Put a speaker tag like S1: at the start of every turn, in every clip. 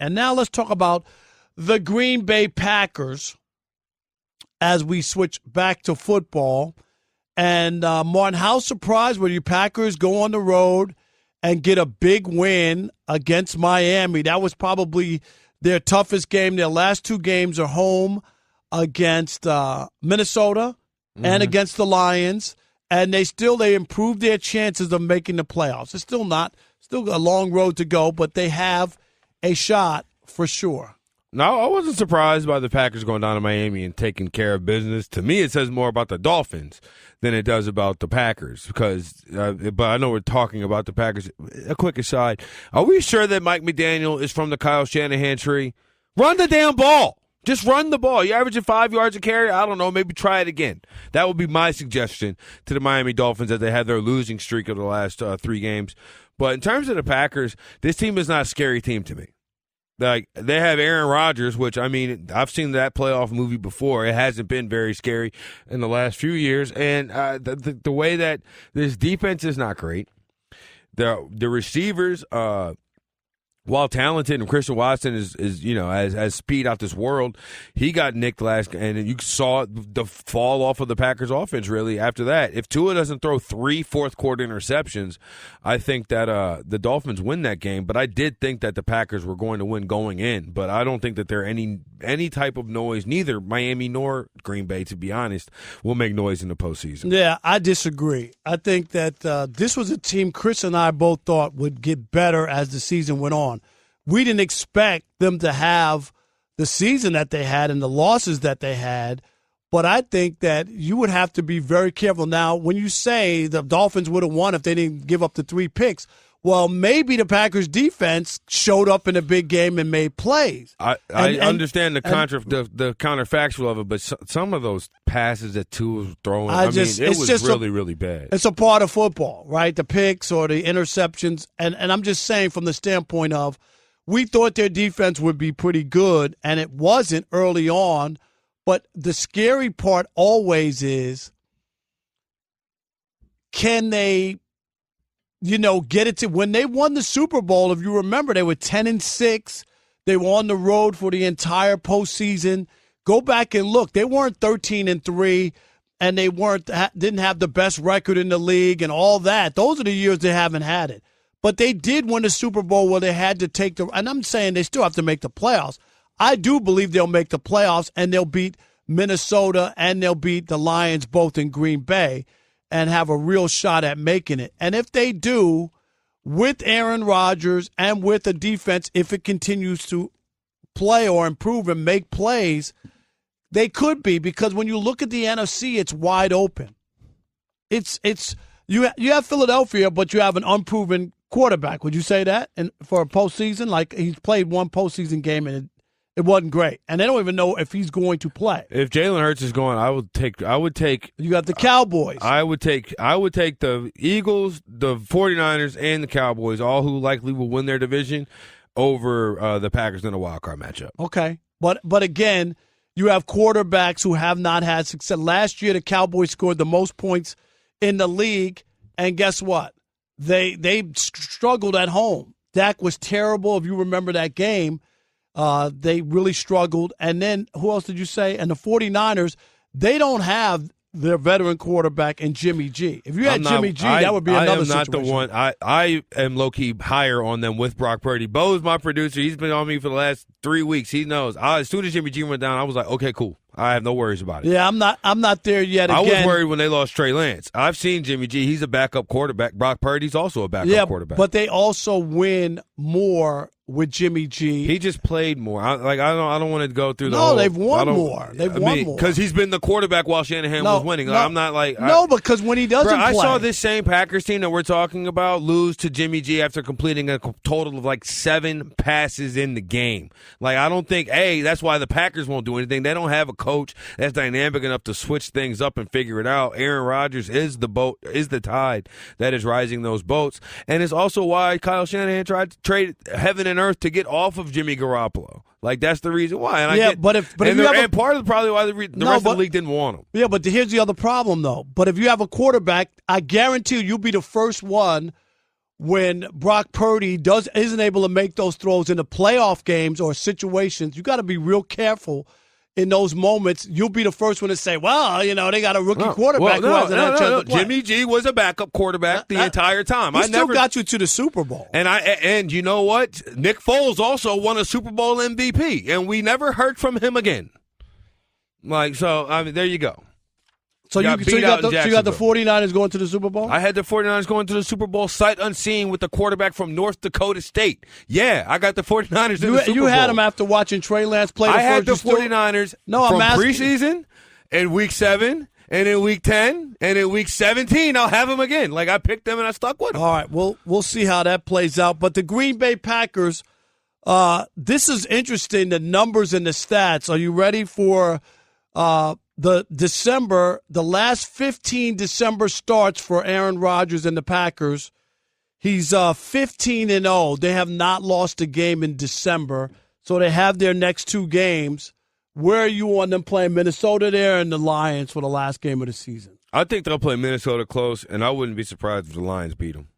S1: And now let's talk about the Green Bay Packers as we switch back to football. And, Martin, how surprised were you Packers go on the road and get a big win against Miami? That was probably their toughest game. Their last two games are home against Minnesota and against the Lions. And they improved their chances of making the playoffs. It's still a long road to go, but they have a shot for sure.
S2: No, I wasn't surprised by the Packers going down to Miami and taking care of business. To me, it says more about the Dolphins than it does about the Packers. But I know we're talking about the Packers. A quick aside: are we sure that Mike McDaniel is from the Kyle Shanahan tree? Run the damn ball. Just run the ball. You're averaging 5 yards a carry. I don't know. Maybe try it again. That would be my suggestion to the Miami Dolphins as they had their losing streak of the last 3 games. But in terms of the Packers, this team is not a scary team to me. Like, they have Aaron Rodgers, which, I mean, I've seen that playoff movie before. It hasn't been very scary in the last few years. And the way that this defense is not great. The receivers, while talented, and Christian Watson is has speed out this world, he got nicked and you saw the fall off of the Packers offense really after that. If Tua doesn't throw 3 fourth-quarter interceptions, I think that the Dolphins win that game. But I did think that the Packers were going to win going in, but I don't think that they're any type of noise, neither Miami nor Green Bay, to be honest, will make noise in the postseason.
S1: Yeah, I disagree. I think that this was a team Chris and I both thought would get better as the season went on. We didn't expect them to have the season that they had and the losses that they had, but I think that you would have to be very careful. Now, when you say the Dolphins would have won if they didn't give up the 3 picks, well, maybe the Packers' defense showed up in a big game and made plays.
S2: I understand the counterfactual of it, but some of those passes that Tua was throwing, it was really, really bad.
S1: It's a part of football, right? The picks or the interceptions. And I'm just saying from the standpoint of we thought their defense would be pretty good, and it wasn't early on. But the scary part always is, can they get it to when they won the Super Bowl? If you remember, they were 10-6. They were on the road for the entire postseason. Go back and look. They weren't 13-3, and they didn't have the best record in the league and all that. Those are the years they haven't had it. But they did win the Super Bowl where they had to take and I'm saying they still have to make the playoffs. I do believe they'll make the playoffs, and they'll beat Minnesota and they'll beat the Lions both in Green Bay and have a real shot at making it. And if they do, with Aaron Rodgers and with a defense, if it continues to play or improve and make plays, they could be, because when you look at the NFC, it's wide open. You have Philadelphia, but you have an unproven quarterback. Would you say that? And for a postseason, like he's played one postseason game and it wasn't great, and they don't even know if he's going to play.
S2: If Jalen Hurts is going, I would take.
S1: You got the Cowboys.
S2: I would take the Eagles, the 49ers, and the Cowboys, all who likely will win their division, over the Packers in a wild card matchup.
S1: Okay, but again, you have quarterbacks who have not had success. Last year, the Cowboys scored the most points in the league, and guess what? They struggled at home. Dak was terrible. If you remember that game. They really struggled. And then who else did you say? And the 49ers, they don't have their veteran quarterback in Jimmy G. If you had Jimmy G, that would be another situation.
S2: I am not the one. I am low-key higher on them with Brock Purdy. Bo's my producer. He's been on me for the last 3 weeks. He knows. As soon as Jimmy G went down, I was like, okay, cool. I have no worries about it.
S1: Yeah, I'm not there yet. Again,
S2: I was worried when they lost Trey Lance. I've seen Jimmy G. He's a backup quarterback. Brock Purdy's also a backup quarterback.
S1: But they also win more with Jimmy G.
S2: He just played more. I don't want to go through the
S1: whole. No, they've won more. They've won more
S2: because he's been the quarterback while Shanahan was winning. I'm not like
S1: because when he doesn't play,
S2: I saw this same Packers team that we're talking about lose to Jimmy G after completing a total of like 7 passes in the game. Like, I don't think that's why the Packers won't do anything. They don't have a coach that's dynamic enough to switch things up and figure it out. Aaron Rodgers is the tide that is rising those boats, and it's also why Kyle Shanahan tried to trade heaven and earth to get off of Jimmy Garoppolo. Like, that's the reason why. And part of probably why the rest of the league didn't want him.
S1: Yeah, but here's the other problem, though. But if you have a quarterback, I guarantee you'll be the first one when Brock Purdy isn't able to make those throws in the playoff games or situations, you got to be real careful in those moments. You'll be the first one to say, well, they got a rookie quarterback who hasn't had a chance to play.
S2: Jimmy G was a backup quarterback the entire time.
S1: He still got you to the Super Bowl.
S2: And you know what? Nick Foles also won a Super Bowl MVP, and we never heard from him again. There you go.
S1: So you got the 49ers going to the Super Bowl?
S2: I had the 49ers going to the Super Bowl sight unseen with the quarterback from North Dakota State. Yeah, I got the 49ers in the Super Bowl.
S1: You had them after watching Trey Lance play the first.
S2: I had the 49ers from preseason and Week 7 and in Week 10 and in Week 17 I'll have them again. I picked them and I stuck with them.
S1: All right, we'll see how that plays out. But the Green Bay Packers, this is interesting, the numbers and the stats. Are you ready for the last 15 December starts for Aaron Rodgers and the Packers? He's 15-0. They have not lost a game in December, so they have their next two games. Where are you on them playing Minnesota there and the Lions for the last game of the season?
S2: I think they'll play Minnesota close, and I wouldn't be surprised if the Lions beat them.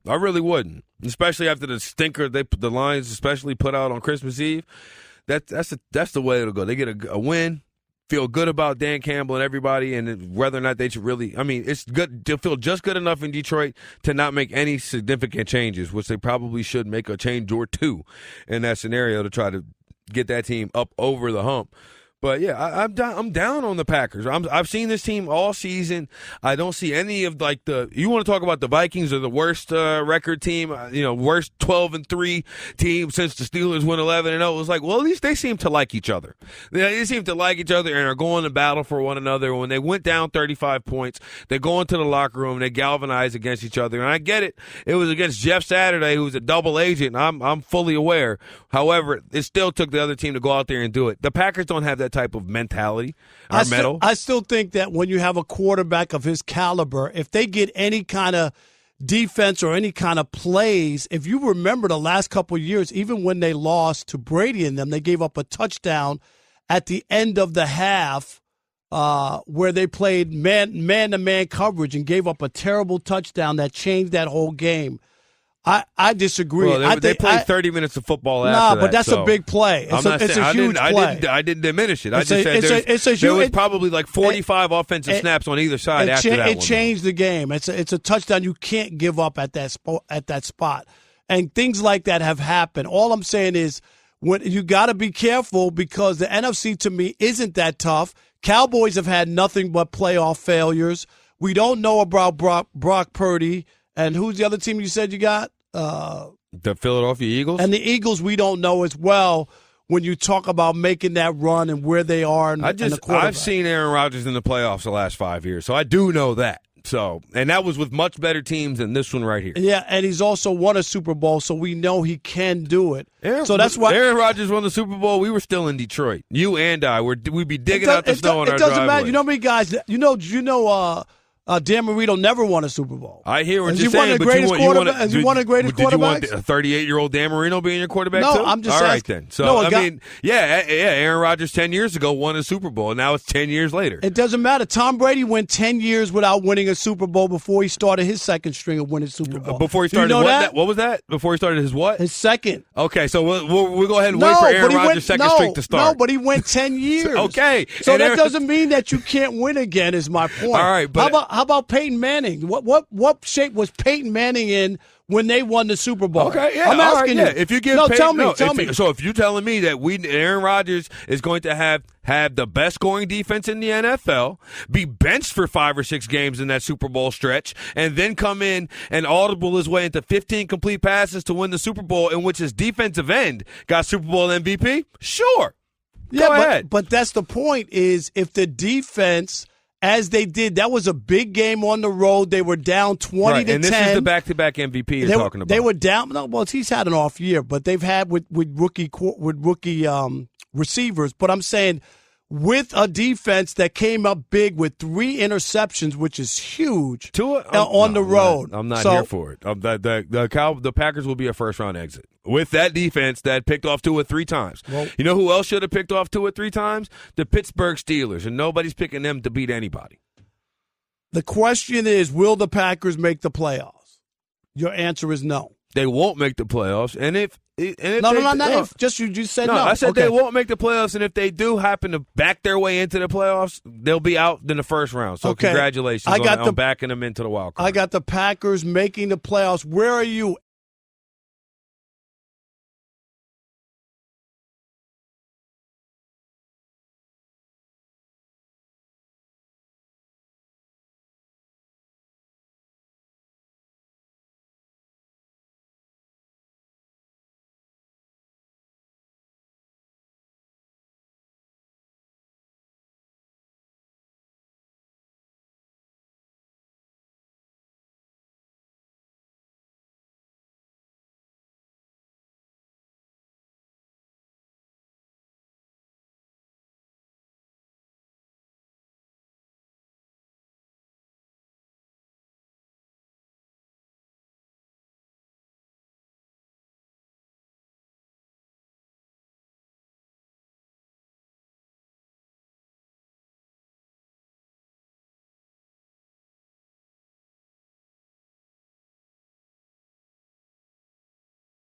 S2: I really wouldn't, especially after the stinker the Lions especially put out on Christmas Eve. That's the way it'll go. They get a win. Feel good about Dan Campbell and everybody, and whether or not they should really. I mean, it's good to feel just good enough in Detroit to not make any significant changes, which they probably should make a change or two in that scenario to try to get that team up over the hump. But yeah, I'm down on the Packers. I've seen this team all season. I don't see any of you want to talk about the Vikings are the worst record team, worst 12-3 team since the Steelers went 11-0. It was at least they seem to like each other. They seem to like each other and are going to battle for one another. When they went down 35 points, they go into the locker room, they galvanize against each other. And I get it. It was against Jeff Saturday, who's a double agent. I'm fully aware. However, it still took the other team to go out there and do it. The Packers don't have that type of mentality or metal.
S1: I still think that when you have a quarterback of his caliber, if they get any kind of defense or any kind of plays, if you remember the last couple of years, even when they lost to Brady and them, they gave up a touchdown at the end of the half where they played man-to-man coverage and gave up a terrible touchdown that changed that whole game. I disagree.
S2: Well, they played 30 minutes of football after that.
S1: But that's a big play. It's a huge play.
S2: I didn't diminish it. I just said there was probably 45 offensive snaps on either side after that one.
S1: It changed the game. It's a touchdown you can't give up at that spot. And things like that have happened. All I'm saying is when you got to be careful because the NFC to me isn't that tough. Cowboys have had nothing but playoff failures. We don't know about Brock Purdy. And who's the other team you said you got?
S2: The Philadelphia Eagles.
S1: And the Eagles we don't know as well when you talk about making that run and where they are and the quarterback.
S2: I've seen Aaron Rodgers in the playoffs the last 5 years, so I do know that. And that was with much better teams than this one right here.
S1: Yeah, and he's also won a Super Bowl, so we know he can do it. So that's why
S2: Aaron Rodgers won the Super Bowl. We were still in Detroit. You and I we'd be digging out the snow on our driveway.
S1: It doesn't matter. You know how many guys? Dan Marino never won a Super Bowl.
S2: I hear what
S1: Has
S2: you're saying, but
S1: you won the greatest quarterback?
S2: Did you want a 38-year-old Dan Marino being your quarterback
S1: no,
S2: too?
S1: I'm just
S2: all
S1: asking.
S2: right then. So Aaron Rodgers 10 years ago won a Super Bowl, and now it's 10 years later.
S1: It doesn't matter. Tom Brady went 10 years without winning a Super Bowl before he started his second string of winning Super Bowl.
S2: Before he started what was that? Before he started his what?
S1: His second.
S2: Okay, so we'll go ahead and wait for Aaron Rodgers' second streak to start.
S1: No, but he went 10 years.
S2: Okay.
S1: So that doesn't mean that you can't win again is my point.
S2: All right, but
S1: how about Peyton Manning? What shape was Peyton Manning in when they won the Super Bowl?
S2: Okay, yeah,
S1: I'm asking you.
S2: If you give
S1: tell me.
S2: So if you're telling me that Aaron Rodgers is going to have the best scoring defense in the NFL, be benched for 5 or 6 games in that Super Bowl stretch, and then come in and audible his way into 15 complete passes to win the Super Bowl, in which his defensive end got Super Bowl MVP, sure. Go ahead.
S1: But that's the point is if the defense – as they did, that was a big game on the road. They were down 20 to 10.
S2: And this is the back-to-back MVP you're talking about.
S1: They were down. No, well, he's had an off year, but they've had with rookie receivers. But I'm saying with a defense that came up big with 3 interceptions, which is huge on the road.
S2: I'm not here for it. The Packers will be a first-round exit. With that defense that picked off Tua 3 times. Well, you know who else should have picked off Tua 3 times? The Pittsburgh Steelers, and nobody's picking them to beat anybody.
S1: The question is, will the Packers make the playoffs? Your answer is no.
S2: They won't make the playoffs, and if
S1: No, not if. Just you said no.
S2: I said
S1: Okay.
S2: they won't make the playoffs, and if they do happen to back their way into the playoffs, they'll be out in the first round. So
S1: Okay.
S2: congratulations on backing them into the wild card.
S1: I got the Packers making the playoffs. Where are you?